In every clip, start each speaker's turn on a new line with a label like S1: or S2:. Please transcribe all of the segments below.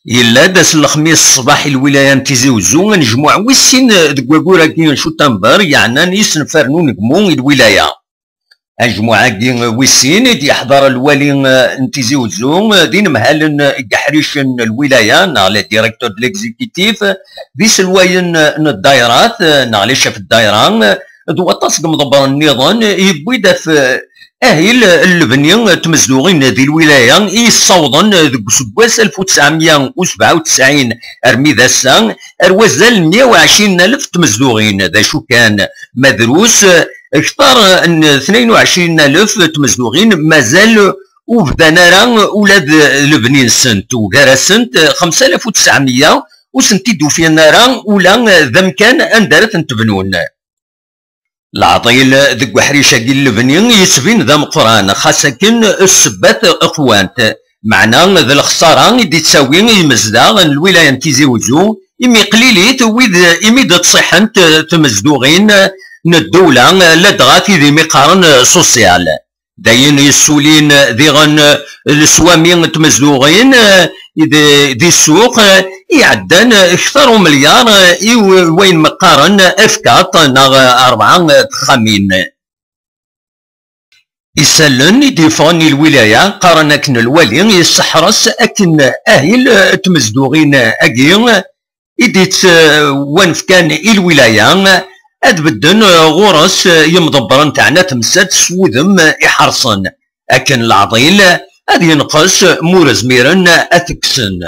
S1: إلا داس الخميس الصباح الولاية تيزي وزو نجموع ويسين دكواكورا كي نشو تنبر يعني نيس نفرنو نقمو الولاية أجموعة كي ويسين دي يحضر الوالي نتيزي وزو دين مهالن يحريش الولاية نغلي ديريكتور ديليكزيكتيف دي سلواين الدايرات نغلي شاف الدايرة دو تصق مضبر النظام يبوي داف أهل اللبني تمزدوغين دي الولاية يصوضن ذك سكواس 1997 أرمي ذا السان أروزال 120,000 تمزدوغين ذا شو كان مدروس اختار أن 22,000 تمزدوغين مازال وبدانا راه ولاد لبنان سنت وغير سنت 5,900 وسنتي دوفينا راه ولا ذا مكان أندرت نتبنون العطيل ذك وحريشة كي اللبني يسفين ذا مقران خاصة كن السبات اخوانت معنا ذا الخسارة دي تساوي يمزدا الولاية تيزي وزو إمي قليليت ويد إمي دا تصيحنت تمزدوغين الدولة لا دغاتي ذي مقارن سوسيال داين يسولين ذي غن السوامي تمزدوغين دي السوق يعدن اكثر مليار وين مقارن افكات ناغ 4 خامين يسالن يديفوني الولاية قارن اكن الوالي يسحرس اكن اهل تمزدوغين اكي يديت وانف كان الولاية ادبدن غورس يمضبرن تاعنا تمسات سوذم يحرصن اكن العضيل هذا ينقص مورزميرن اثكسن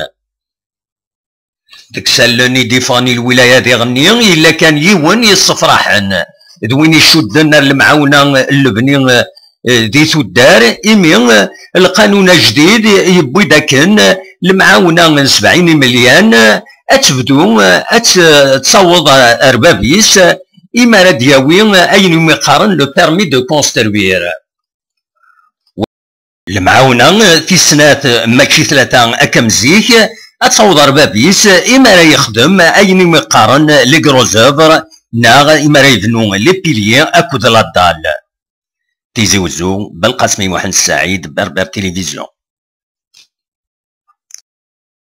S1: دكسلني ديفاني الولاية دي غني إلا كان يون يصفرحن دوين يشدن المعاونة اللبني دي ثدار إمي القانون الجديد يبوي داكن المعاونة 70 مليون أتبدو أتصوض أربابيس إما راد ياوي أين يقارن لو بيرمي دو كونستروير المعاونة في سنات ماشي 3 أكم زيك أتصوض ربابيس إما راه يخدم أين يقارن لي كروزوفر ناغ إما راه يبنو لي بيليي أكود لادال تيزي وزو بالقاسمي محمد السعيد بربر تلفزيون.